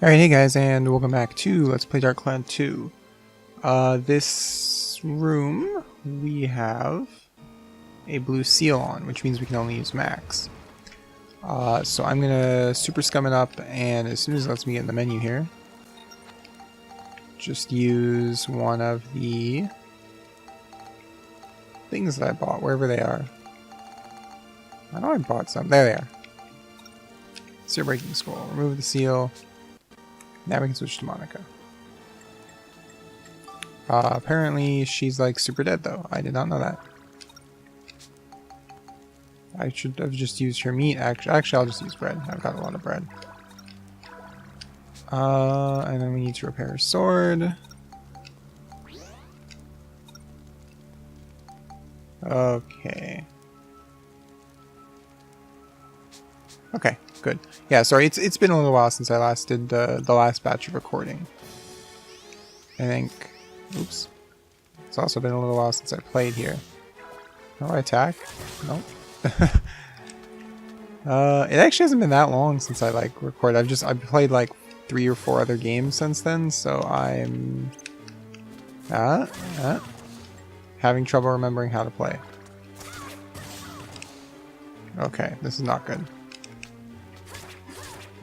Alright, hey guys, and welcome back to Let's Play Dark Cloud 2. This room, we have a blue seal on, which means we can only use max. So I'm gonna super scum it up, and as soon as it lets me get in the menu here, just use one of the things that I bought, wherever they are. I know I bought some. There they are. Seal breaking scroll. Remove the seal. Now we can switch to Monica. Apparently she's like super dead though. I did not know that. I should have just used her meat. Actually, I'll just use bread. I've got a lot of bread. And then we need to repair her sword. Okay. Okay, good. Yeah, sorry, it's been a little while since I last did the last batch of recording. I think... Oops. It's also been a little while since I played here. How do I attack? Nope. It actually hasn't been that long since I like recorded. I've played like 3 or 4 other games since then, so I'm having trouble remembering how to play. Okay, this is not good.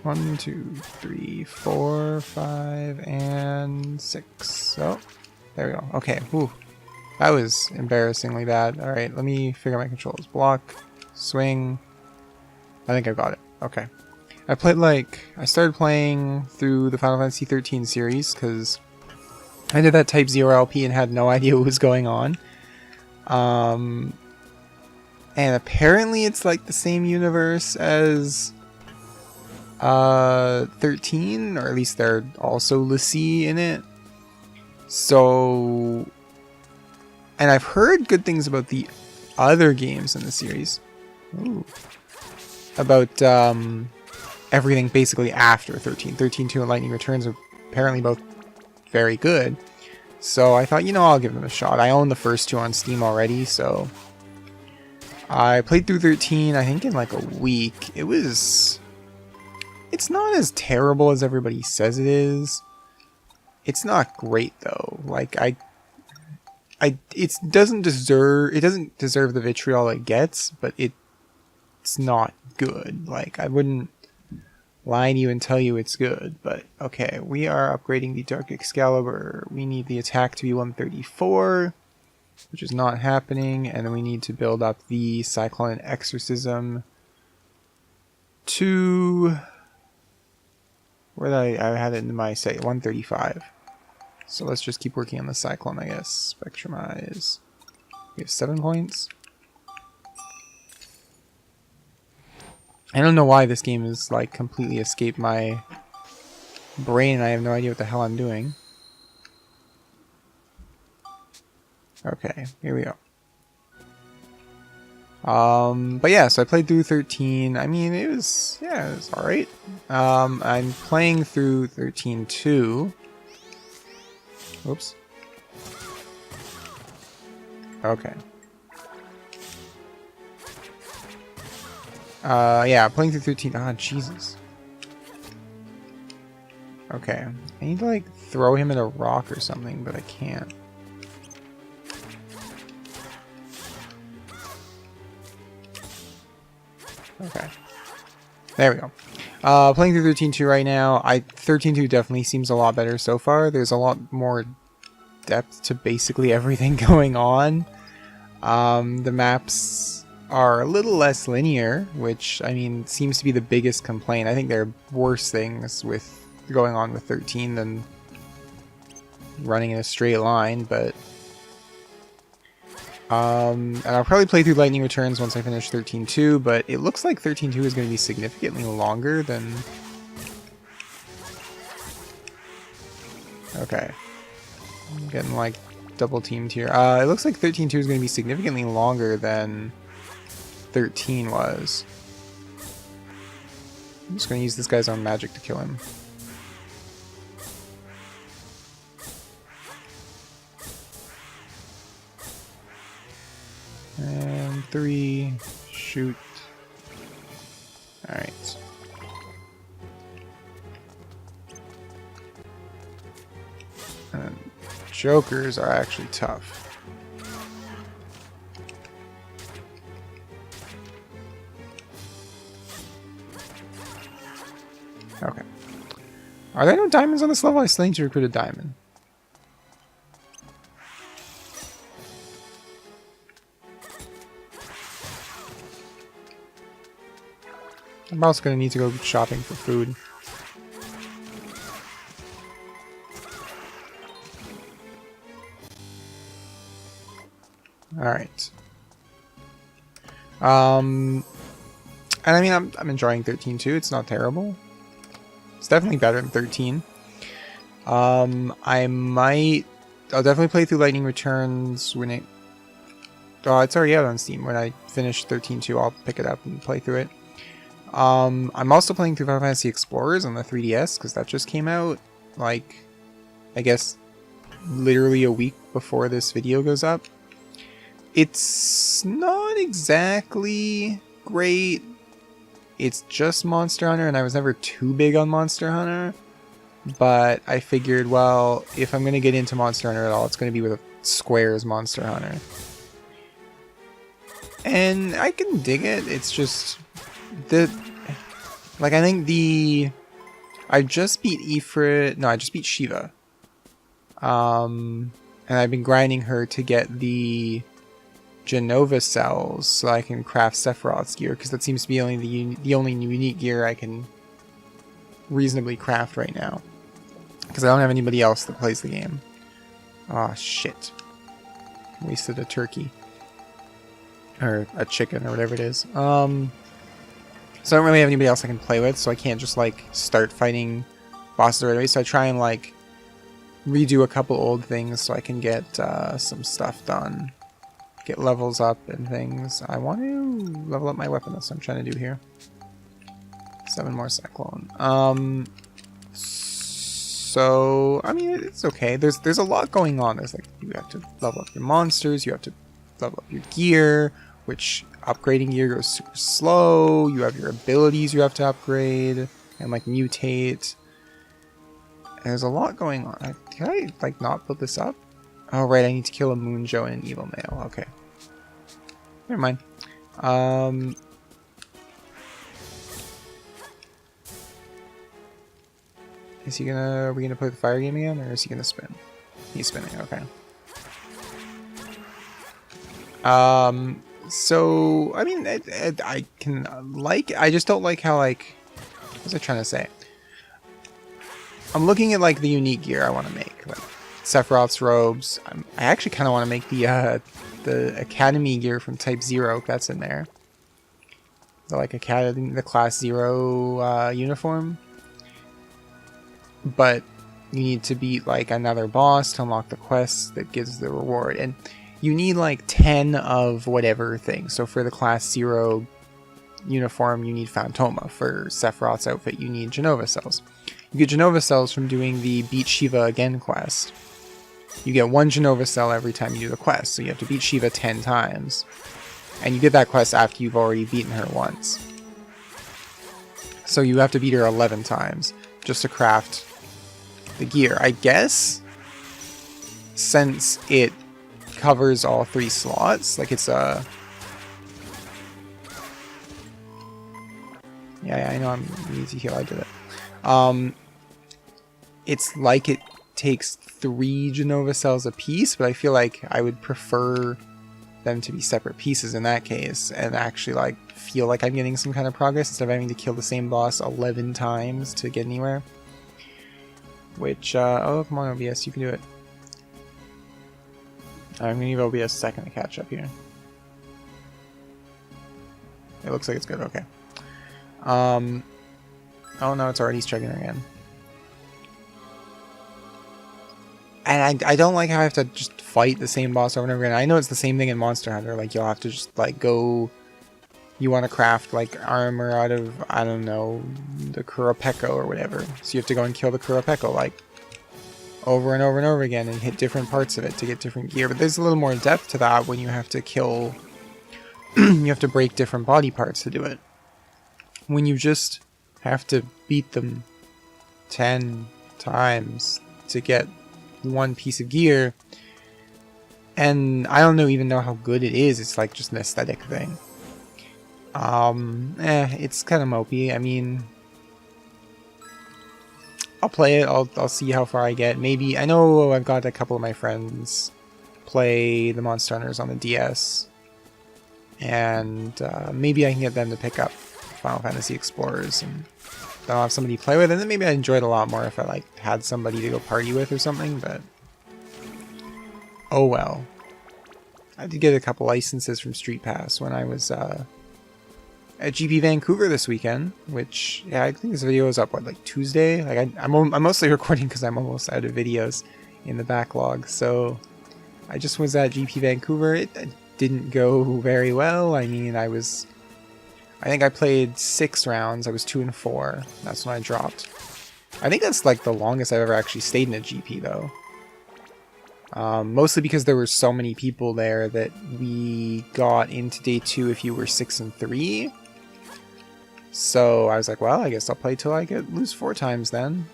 1, 2, 3, 4, 5, and 6. Oh, there we go. Okay, whew. That was embarrassingly bad. Alright, let me figure out my controls. Block, swing. I think I've got it. Okay. I started playing through the Final Fantasy 13 series, because I did that Type 0 LP and had no idea what was going on. And apparently it's like the same universe as 13, or at least they're also Lassie in it. So, and I've heard good things about the other games in the series. Ooh. About everything basically after 13. 13.2 and Lightning Returns are apparently both very good. So I thought, you know, I'll give them a shot. I own the first 2 on Steam already, so I played through 13, I think in like a week. It's not as terrible as everybody says it is. It's not great though. Like it doesn't deserve the vitriol it gets, but it's not good. Like I wouldn't lie to you and tell you it's good, but okay, we are upgrading the Dark Excalibur. We need the attack to be 134, which is not happening, and then we need to build up the Cyclone and Exorcism to... Where did I had it in my say 135. So let's just keep working on the Cyclone, I guess. Spectrumize. We have 7 points. I don't know why this game is like completely escaped my brain and I have no idea what the hell I'm doing. Okay, here we go. But yeah, so I played through 13. I mean, it was alright. I'm playing through 13.2. Oops. Okay. Yeah, playing through 13. Ah, Jesus. Okay. I need to, like, throw him at a rock or something, but I can't. Okay. There we go. Playing through 13.2 right now. 13.2 definitely seems a lot better so far. There's a lot more depth to basically everything going on. The maps are a little less linear, which, I mean, seems to be the biggest complaint. I think there are worse things with going on with 13 than running in a straight line, but... and I'll probably play through Lightning Returns once I finish 13.2, but it looks like 13.2 is going to be significantly longer than... Okay. I'm getting, like, double teamed here. It looks like 13.2 is going to be significantly longer than 13 was. I'm just going to use this guy's own magic to kill him. And 3, shoot. Alright. And jokers are actually tough. Okay. Are there no diamonds on this level? I still need to recruit a diamond. I'm also going to need to go shopping for food. Alright. And I mean, I'm enjoying 13 too. It's not terrible. It's definitely better than 13. I'll definitely play through Lightning Returns when it... Oh, it's already out on Steam. When I finish 13.2, I'll pick it up and play through it. I'm also playing through Final Fantasy Explorers on the 3DS, because that just came out, like, I guess, literally a week before this video goes up. It's not exactly great. It's just Monster Hunter, and I was never too big on Monster Hunter. But I figured, well, if I'm going to get into Monster Hunter at all, it's going to be with Square's Monster Hunter. And I can dig it. It's just... I think I just beat Ifrit... No, I just beat Shiva. And I've been grinding her to get the Genova cells so I can craft Sephiroth's gear, because that seems to be the only unique gear I can reasonably craft right now. Because I don't have anybody else that plays the game. Ah, shit. Wasted a turkey. Or a chicken, or whatever it is. So I don't really have anybody else I can play with, so I can't just, like, start fighting bosses right away. So I try and, like, redo a couple old things so I can get some stuff done. Get levels up and things. I want to level up my weapon. That's what I'm trying to do here. 7 more Cyclone. So, I mean, it's okay. There's a lot going on. There's, like, you have to level up your monsters. You have to level up your gear, which upgrading gear goes super slow. You have your abilities you have to upgrade and, like, mutate. And there's a lot going on. Can I, like, not put this up? Oh, right, I need to kill a Moonjo and an Evil Male. Okay. Never mind. Are we gonna play the fire game again, or is he gonna spin? He's spinning, okay. So, I mean, I just don't like how, like, what was I trying to say? I'm looking at, like, the unique gear I want to make, like Sephiroth's robes. I actually kind of want to make the Academy gear from Type 0, that's in there. The Class 0 uniform. But you need to beat, like, another boss to unlock the quest that gives the reward. And you need, like, 10 of whatever thing. So for the Class 0 uniform, you need Phantoma. For Sephiroth's outfit, you need Genova cells. You get Genova cells from doing the Beat Shiva Again quest. You get 1 Genova cell every time you do the quest. So you have to beat Shiva 10 times. And you get that quest after you've already beaten her once. So you have to beat her 11 times just to craft the gear. I guess since it covers all 3 slots, like it's a... Yeah, I know I'm easy heal, I did it. It's like it takes 3 Genova cells a piece, but I feel like I would prefer them to be separate pieces in that case, and actually, like, feel like I'm getting some kind of progress instead of having to kill the same boss 11 times to get anywhere. Which, oh, come on, OBS, you can do it. I'm gonna give OBS a second to catch up here. It looks like it's good, okay. Oh no, it's already struggling again. And I don't like how I have to just fight the same boss over and over again. I know it's the same thing in Monster Hunter, like you'll have to just, like, go... You want to craft, like, armor out of, I don't know, the Kurapeko or whatever. So you have to go and kill the Kurapeko, like, over and over and over again and hit different parts of it to get different gear. But there's a little more depth to that when you have to kill... you have to break different body parts to do it. When you just have to beat them 10 times to get one piece of gear, and I don't even know how good it is. It's like just an aesthetic thing. It's kind of mopey. I mean, I'll play it. I'll see how far I get. Maybe, I know I've got a couple of my friends play the Monster Hunters on the DS, and maybe I can get them to pick up Final Fantasy Explorers, and then I'll have somebody to play with, and then maybe I'd enjoy it a lot more if I like had somebody to go party with or something, but oh well. I did get a couple licenses from Street Pass when I was at GP Vancouver this weekend, which, yeah, I think this video is up, what, like Tuesday? Like I'm mostly recording because I'm almost out of videos in the backlog, so I just was at GP Vancouver. It didn't go very well. I mean, I think I played 6 rounds. I was 2 and 4. That's when I dropped. I think that's like the longest I've ever actually stayed in a GP though. Mostly because there were so many people there that we got into day 2 if you were 6 and 3. So I was like, well, I guess I'll play till I lose 4 times then.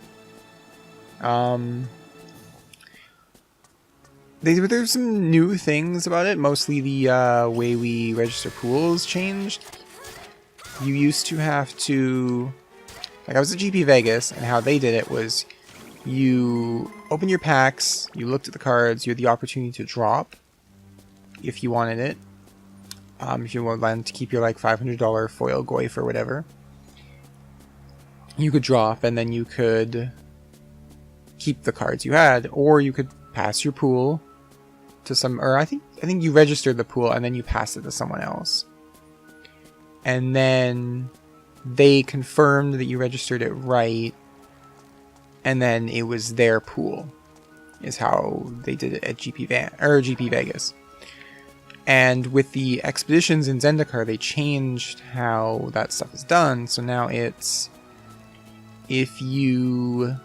There's some new things about it. Mostly the way we register pools changed. You used to have to, like, I was at GP Vegas, and how they did it was you open your packs, you looked at the cards, you had the opportunity to drop if you wanted it. If you wanted to keep your like $500 foil goif or whatever, you could drop, and then you could keep the cards you had, or you could pass your pool to some, or I think you registered the pool and then you passed it to someone else. And then they confirmed that you registered it right, and then it was their pool, is how they did it at GP Vegas. And with the expeditions in Zendikar, they changed how that stuff is done. So now it's, if you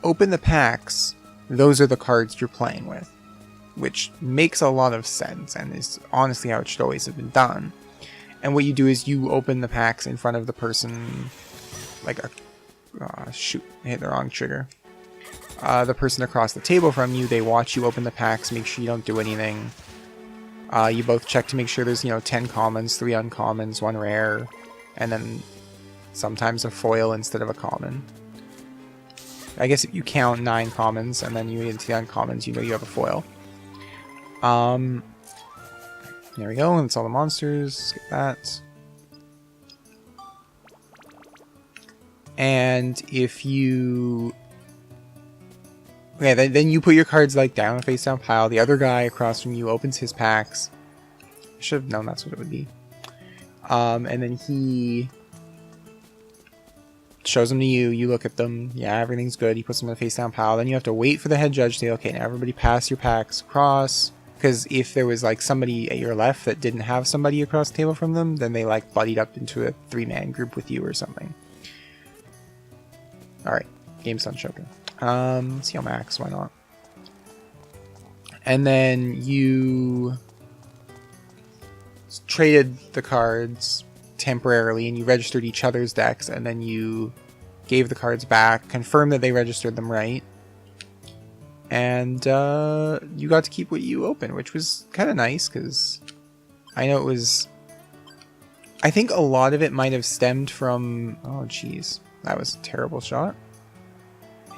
open the packs, those are the cards you're playing with, which makes a lot of sense and is honestly how it should always have been done. And what you do is you open the packs in front of the person, like shoot, I hit the wrong trigger. The person across the table from you, they watch you open the packs, make sure you don't do anything. You both check to make sure there's, 10 commons, 3 uncommons, 1 rare, and then sometimes a foil instead of a common. I guess if you count 9 commons and then you get into the uncommons, you know you have a foil. There we go, and it's all the monsters. Get that. And if you... Okay, then you put your cards like down a face down pile. The other guy across from you opens his packs. I should have known that's what it would be. And then he shows them to you. You look at them. Yeah, everything's good. He puts them in the face down pile. Then you have to wait for the head judge to say, okay, now everybody pass your packs across. Because if there was like somebody at your left that didn't have somebody across the table from them, then they like buddied up into a 3-man group with you or something. Alright, game's done choking. Let's see how max, why not? And then you traded the cards temporarily and you registered each other's decks, and then you gave the cards back, confirmed that they registered them right, and you got to keep what you opened, which was kind of nice, because I know it was... I think a lot of it might have stemmed from... Oh, jeez. That was a terrible shot.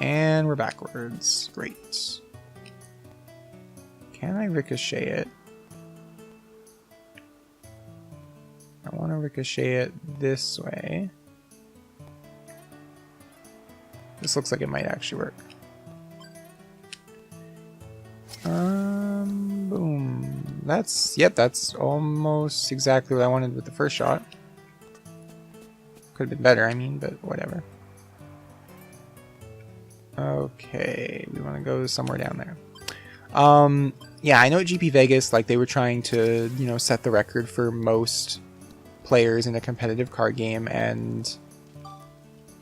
And we're backwards. Great. Can I ricochet it? I want to ricochet it this way. This looks like it might actually work. Boom. That's almost exactly what I wanted with the first shot. Could have been better, I mean, but whatever. Okay, we want to go somewhere down there. Yeah, I know at GP Vegas, like, they were trying to, set the record for most players in a competitive card game, and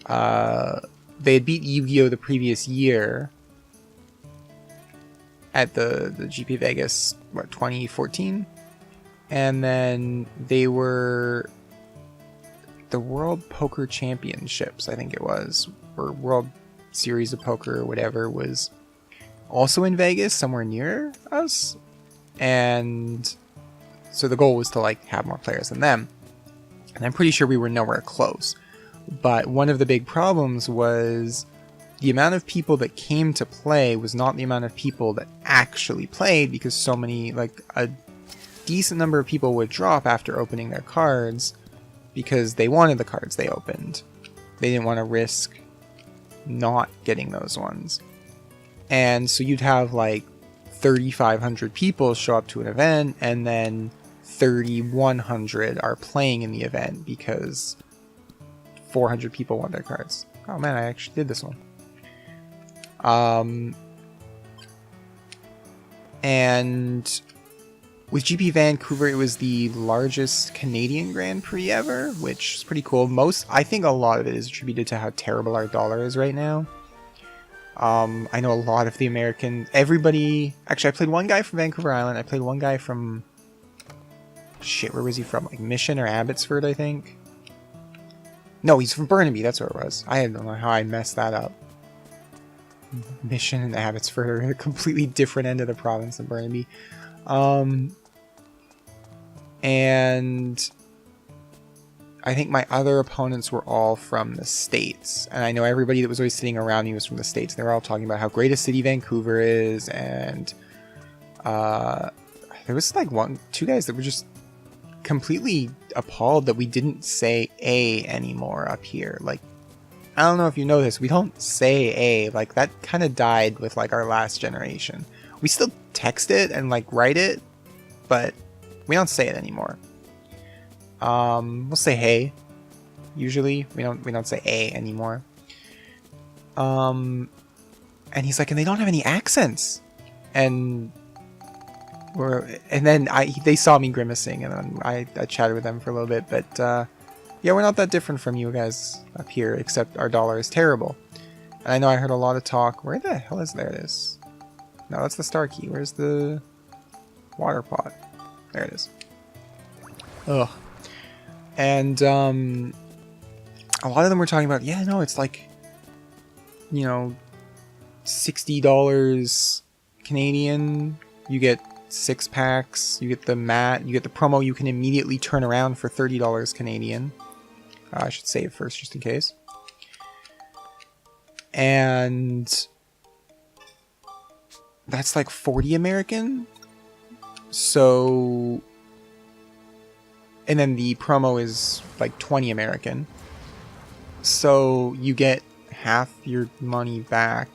they had beat Yu-Gi-Oh! The previous year at the GP Vegas, 2014? And then they were the World Poker Championships, I think it was, or World series of poker or whatever was also in Vegas, somewhere near us. And so the goal was to like have more players than them. And I'm pretty sure we were nowhere close. But one of the big problems was the amount of people that came to play was not the amount of people that actually played, because so many, like a decent number of people would drop after opening their cards because they wanted the cards they opened. They didn't want to risk not getting those ones. And so you'd have like 3,500 people show up to an event, and then 3,100 are playing in the event because 400 people want their cards. Oh man, I actually did this one. And with GP Vancouver, it was the largest Canadian Grand Prix ever, which is pretty cool. I think a lot of it is attributed to how terrible our dollar is right now. I know a lot of the Americans, actually I played one guy from Vancouver Island, I played one guy from, where was he from? Like Mission or Abbotsford, I think? No, he's from Burnaby, that's where it was. I don't know how I messed that up. Mission and Abbotsford are a completely different end of the province than Burnaby. And I think my other opponents were all from the States. And I know everybody that was always sitting around me was from the States. They were all talking about how great a city Vancouver is. And there was like two guys that were just completely appalled that we didn't say A anymore up here. Like, I don't know if you know this, we don't say A. Like, that kind of died with like our last generation. We still text it and like write it, but we don't say it anymore. We'll say hey. Usually, we don't say A anymore. And he's like, and they don't have any accents. And then they saw me grimacing, and then I chatted with them for a little bit. But yeah, we're not that different from you guys up here, except our dollar is terrible. And I know I heard a lot of talk. Where the hell is there? It is. No, that's the star key. Where's the water pot? There it is. Ugh. And a lot of them were talking about, yeah, no, it's like, you know, $60 Canadian. You get 6 packs. You get the mat. You get the promo. You can immediately turn around for $30 Canadian. I should save first just in case. And that's like 40 American. So, and then the promo is like 20 American. So you get half your money back.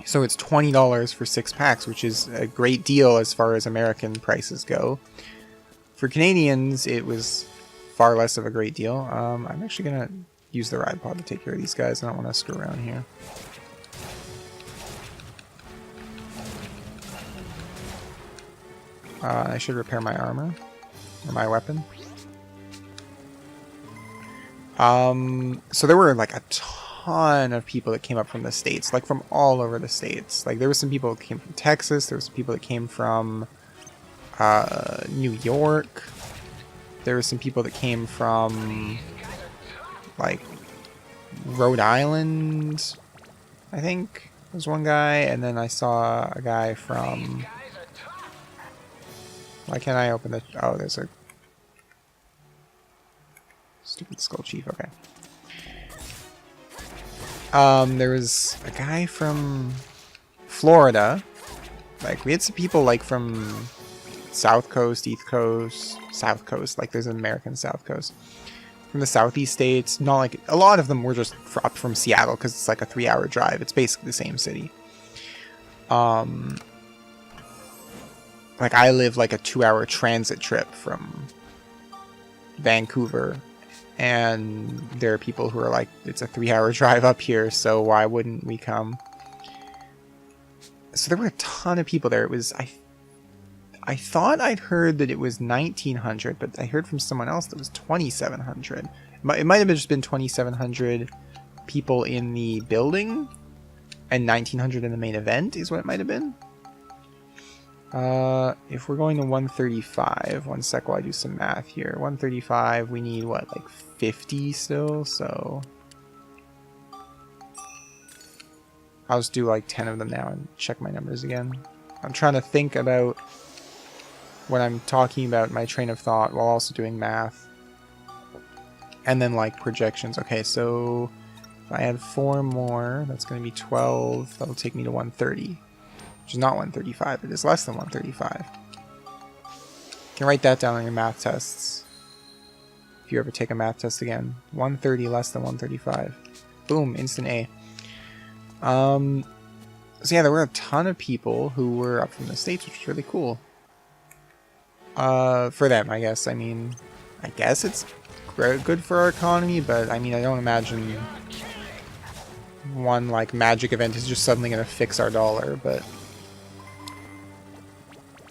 So it's $20 for 6 packs, which is a great deal as far as American prices go. For Canadians, it was far less of a great deal. I'm actually going to use the ride pod to take care of these guys. I don't want to screw around here. I should repair my armor. Or my weapon. So there were like a ton of people that came up from the States. Like from all over the States. Like there were some people that came from Texas. There were some people that came from New York. There were some people that came from like Rhode Island, I think was one guy, and then I saw a guy from, why can't I open the, oh, there's a stupid Skull Chief, okay. There was a guy from Florida, like we had some people like from South Coast, East Coast, South Coast, like there's an American South Coast. From the Southeast states, not like, a lot of them were just up from Seattle because it's like a 3-hour drive. It's basically the same city. Like I live like a 2-hour transit trip from Vancouver, and there are people who are like, it's a 3-hour drive up here, so why wouldn't we come? So there were a ton of people there. It was, I thought I'd heard that it was 1,900, but I heard from someone else that it was 2,700. It might have just been 2,700 people in the building, and 1,900 in the main event is what it might have been. If we're going to 135, one sec while I do some math here. 135, we need what, like 50 still? So I'll just do like 10 of them now and check my numbers again. I'm trying to think about when I'm talking about my train of thought while also doing math. And then like projections. Okay, so if I add 4 more, that's going to be 12. That'll take me to 130. Which is not 135. It is less than 135. You can write that down on your math tests. If you ever take a math test again. 130 less than 135. Boom, instant A. So yeah, there were a ton of people who were up from the States, which was really cool. For them, I guess. I mean, I guess it's good for our economy, but I mean, I don't imagine one like magic event is just suddenly going to fix our dollar, but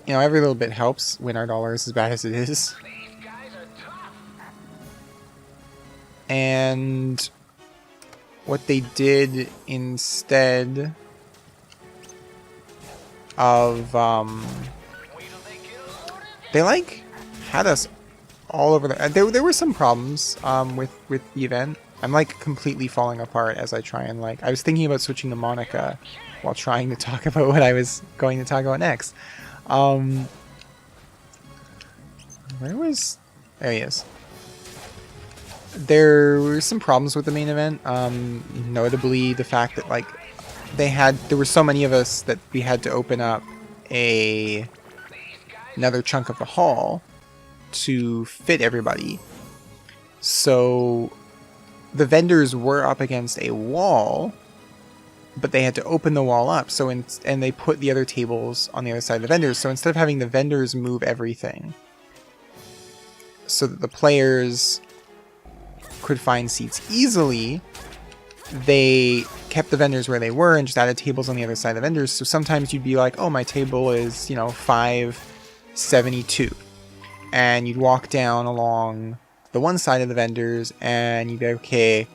you know, every little bit helps when our dollar is as bad as it is. And what they did instead of they like had us all over there were some problems with the event. I'm like completely falling apart as I try and like I was thinking about switching to Monica while trying to talk about what I was going to talk about next. There he is. There were some problems with the main event, notably the fact that like there were so many of us that we had to open up another chunk of the hall to fit everybody. So the vendors were up against a wall, but they had to open the wall up. So and they put the other tables on the other side of the vendors. So instead of having the vendors move everything so that the players could find seats easily, they kept the vendors where they were and just added tables on the other side of the vendors. So sometimes you'd be like, oh, my table is, you know, 572. And you'd walk down along the one side of the vendors and you'd be like, okay,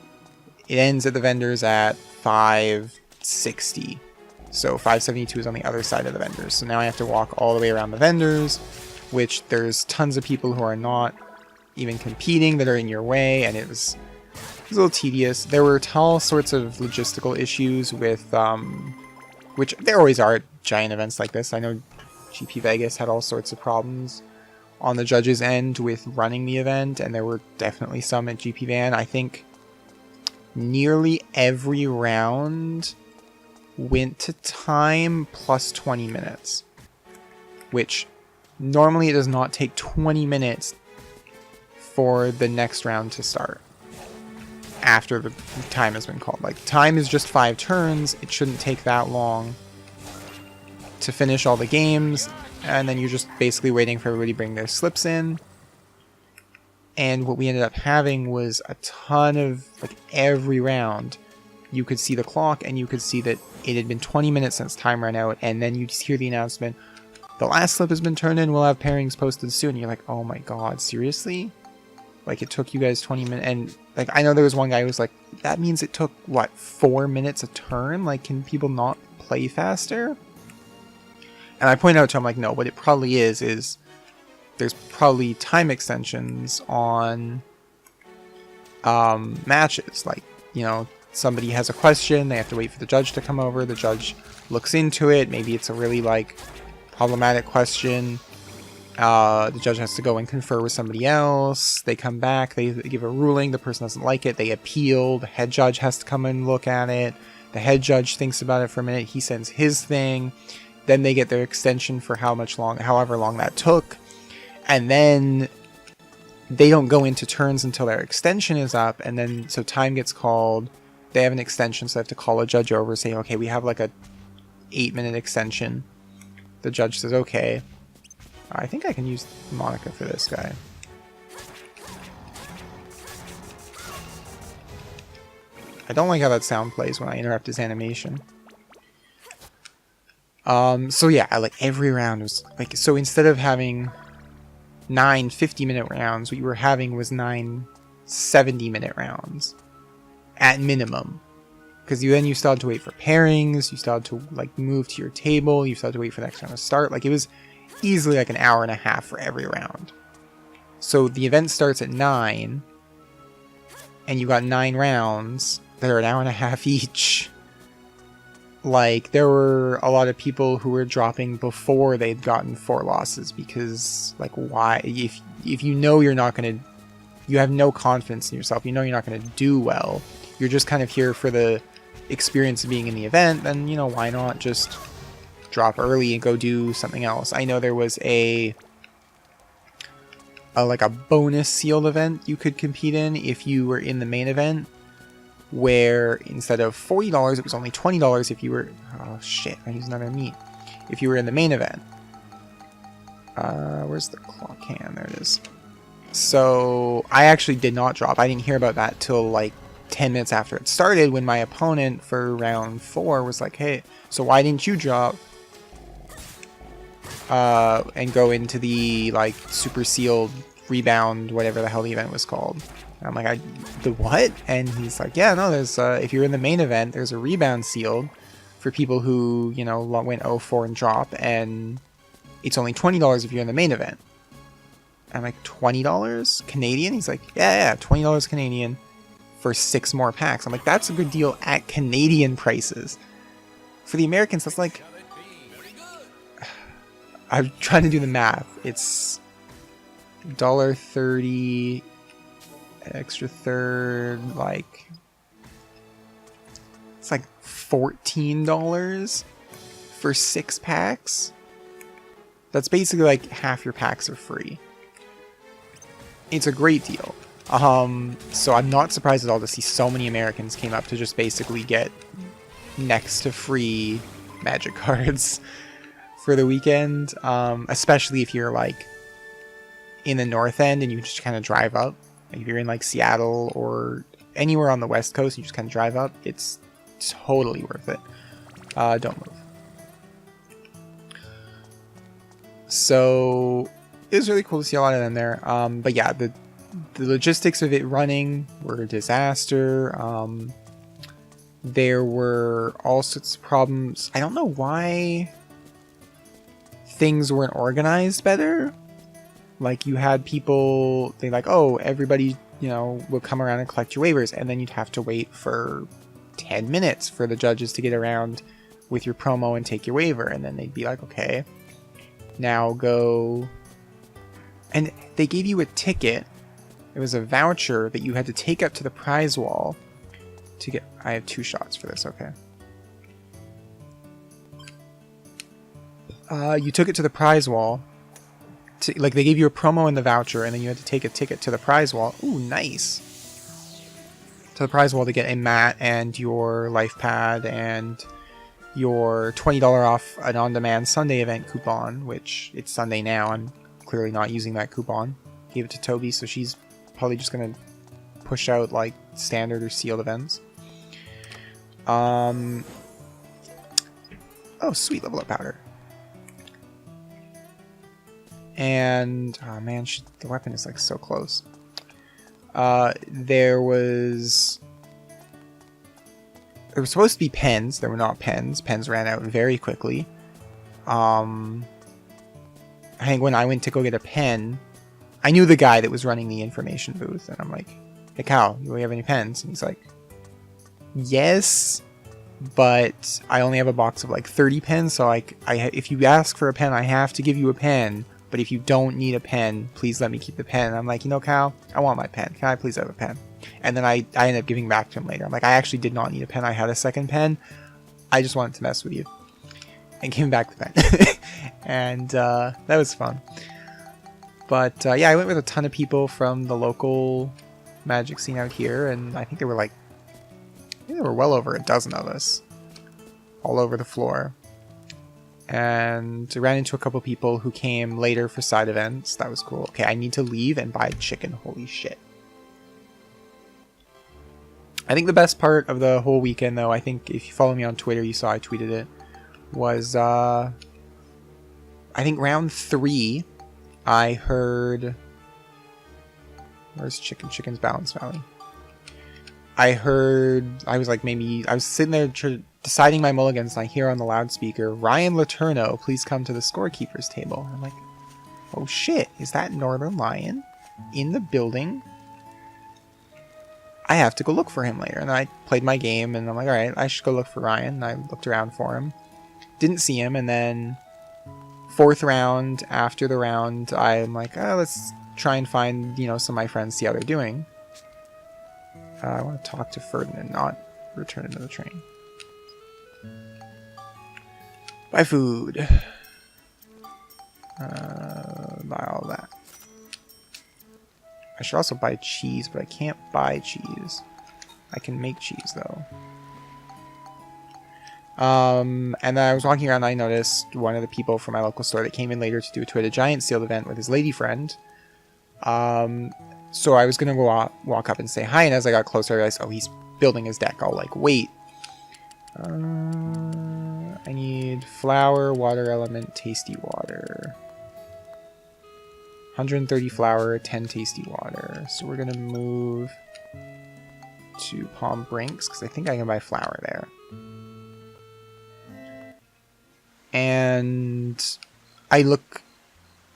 it ends at the vendors at 560. So 572 is on the other side of the vendors. So now I have to walk all the way around the vendors, which there's tons of people who are not even competing that are in your way, and it was a little tedious. There were all sorts of logistical issues with, which there always are at giant events like this. I know GP Vegas had all sorts of problems on the judges' end with running the event, and there were definitely some at GP Van. I think nearly every round went to time plus 20 minutes, which normally it does not take 20 minutes for the next round to start after the time has been called. Like, time is just 5 turns. It shouldn't take that long to finish all the games, and then you're just basically waiting for everybody to bring their slips in. And what we ended up having was a ton of, like, every round you could see the clock and you could see that it had been 20 minutes since time ran out, and then you just hear the announcement, the last slip has been turned in, we'll have pairings posted soon. And you're like, oh my god, seriously? Like, it took you guys 20 minutes, and like, I know there was one guy who was like, that means it took, what, 4 minutes a turn? Like, can people not play faster? And I pointed out to him, like, no, what it probably is there's probably time extensions on matches. Like, you know, somebody has a question, they have to wait for the judge to come over, the judge looks into it, maybe it's a really, like, problematic question. The judge has to go and confer with somebody else. They come back, they give a ruling, the person doesn't like it, they appeal, the head judge has to come and look at it, the head judge thinks about it for a minute, he sends his thing, then they get their extension for however long that took, and then they don't go into turns until their extension is up, and then so time gets called, they have an extension, so they have to call a judge over, say, okay, we have like a 8-minute extension. The judge says, okay. I think I can use Monica for this guy. I don't like how that sound plays when I interrupt his animation. So yeah, like every round was like, so instead of having 9 50-minute rounds, what you were having was 9 70-minute rounds at minimum. Because you still had to wait for pairings, you still had to like move to your table, you still had to wait for the next round to start. Like, it was easily like an hour and a half for every round. So the event starts at 9, and you got 9 rounds that are an hour and a half each. like there were a lot of people who were dropping before they'd gotten 4 losses because, like, why? If you know you're not going to, you have no confidence in yourself, you know you're not going to do well, you're just kind of here for the experience of being in the event, then, you know, why not just drop early and go do something else? I know there was a like a bonus sealed event you could compete in if you were in the main event, where instead of $40, it was only $20 if you were... Oh shit, I used another meat. If you were in the main event. Where's the clock hand? There it is. So, I actually did not drop. I didn't hear about that till like 10 minutes after it started, when my opponent for round 4 was like, hey, so why didn't you drop? And go into the, like, super sealed rebound, whatever the hell the event was called. I'm like, the what? And he's like, yeah, no, there's, if you're in the main event, there's a rebound sealed for people who, you know, went 0-4 and drop, and it's only $20 if you're in the main event. I'm like, $20 Canadian? He's like, yeah, $20 Canadian for 6 more packs. I'm like, that's a good deal at Canadian prices. For the Americans, that's like... I'm trying to do the math. It's $1.30... extra third, like, it's like $14 for 6 packs. That's basically like half your packs are free. It's a great deal. So I'm not surprised at all to see so many Americans came up to just basically get next to free Magic cards for the weekend, especially if you're like in the north end and you just kind of drive up. If you're in like Seattle or anywhere on the West Coast, you just kind of drive up. It's totally worth it. Don't move. So it was really cool to see a lot of them there. But yeah, the logistics of it running were a disaster. There were all sorts of problems. I don't know why things weren't organized better. Like, you had people, they like, oh, everybody, you know, will come around and collect your waivers, and then you'd have to wait for 10 minutes for the judges to get around with your promo and take your waiver, and then they'd be like, okay, now go... And they gave you a ticket. It was a voucher that you had to take up to the prize wall to get... I have 2 shots for this, okay. You took it to the prize wall. Like, they gave you a promo in the voucher, and then you had to take a ticket to the prize wall. Ooh, nice. To the prize wall to get a mat and your life pad and your $20 off an on-demand Sunday event coupon, which it's Sunday now. I'm clearly not using that coupon. Gave it to Toby, so she's probably just going to push out, like, standard or sealed events. Oh, sweet, level up powder. And, oh man, the weapon is like so close. There were supposed to be pens. There were not pens. Pens ran out very quickly. I think when I went to go get a pen, I knew the guy that was running the information booth, and I'm like, hey Cal, do we have any pens? And he's like, yes, but I only have a box of like 30 pens, so if you ask for a pen, I have to give you a pen. But if you don't need a pen, please let me keep the pen. And I'm like, you know, Cal, I want my pen. Can I please have a pen? And then I ended up giving back to him later. I'm like, I actually did not need a pen. I had a second pen. I just wanted to mess with you. And gave him back the pen. And that was fun. But yeah, I went with a ton of people from the local Magic scene out here. And I think there were well over a dozen of us all over the floor. And I ran into a couple people who came later for side events. That was cool. Okay, I need to leave and buy chicken. Holy shit. I think the best part of the whole weekend, though, I think if you follow me on Twitter, you saw I tweeted it, was, I think round 3, I heard... Where's Chicken? Chicken's Balance Valley. I was sitting there deciding my mulligans, and I hear on the loudspeaker, Ryan Letourneau, please come to the scorekeeper's table. I'm like, oh shit, is that Northern Lion in the building? I have to go look for him later. And I played my game, and I'm like, alright, I should go look for Ryan. And I looked around for him. Didn't see him, and then 4th round, after the round, I'm like, oh, let's try and find, you know, some of my friends, see how they're doing. I want to talk to Ferdinand, not return to the train. Buy food. Buy all that. I should also buy cheese, but I can't buy cheese. I can make cheese, though. And then I was walking around and I noticed one of the people from my local store that came in later to do a Twitter Giant sealed event with his lady friend. So I was going to go walk up and say hi, and as I got closer I realized, oh, he's building his deck. I'll like, wait. I need flour, water element, tasty water. 130 flour, 10 tasty water. So we're going to move to Palm Brinks, because I think I can buy flour there. And I look,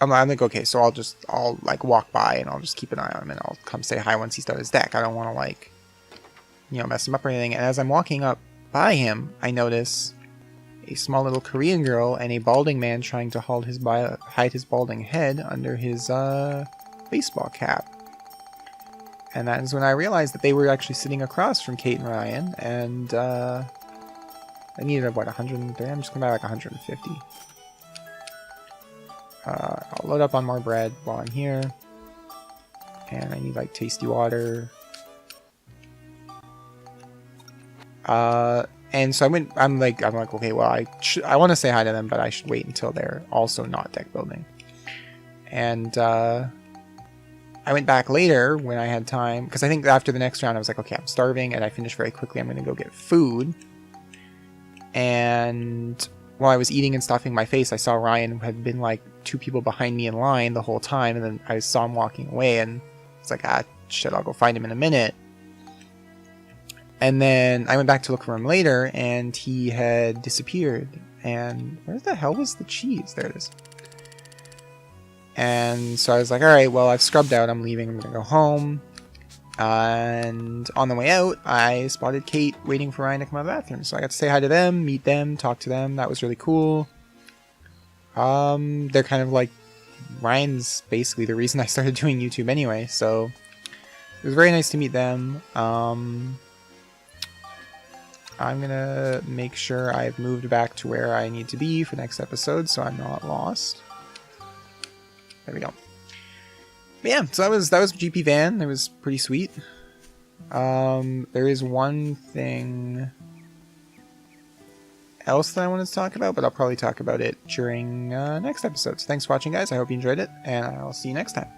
I'm like, okay, so I'll like walk by and I'll just keep an eye on him and I'll come say hi once he's done his deck. I don't want to like, you know, mess him up or anything. And as I'm walking up by him, I notice a small little Korean girl and a balding man trying to hide his balding head under his baseball cap. And that is when I realized that they were actually sitting across from Kate and Ryan, and I needed, what, 130? I'm just going to buy like 150. I'll load up on more bread while I'm here. And I need like tasty water. And so I'm like, okay, well, I want to say hi to them, but I should wait until they're also not deck building. And I went back later when I had time, because I think after the next round I was like, okay, I'm starving, and I finished very quickly. I'm going to go get food. And while I was eating and stuffing my face, I saw Ryan had been like 2 people behind me in line the whole time, and then I saw him walking away, and it's like, ah, shit, I'll go find him in a minute. And then I went back to look for him later, and he had disappeared. And where the hell was the cheese? There it is. And so I was like, alright, well, I've scrubbed out, I'm leaving, I'm gonna go home. And on the way out, I spotted Kate waiting for Ryan to come out of the bathroom. So I got to say hi to them, meet them, talk to them. That was really cool. They're kind of like, Ryan's basically the reason I started doing YouTube anyway. So it was very nice to meet them. I'm gonna make sure I've moved back to where I need to be for next episode, so I'm not lost. There we go. But yeah, so that was GP Van. It was pretty sweet. There is one thing else that I wanted to talk about, but I'll probably talk about it during next episode. So thanks for watching, guys. I hope you enjoyed it, and I'll see you next time.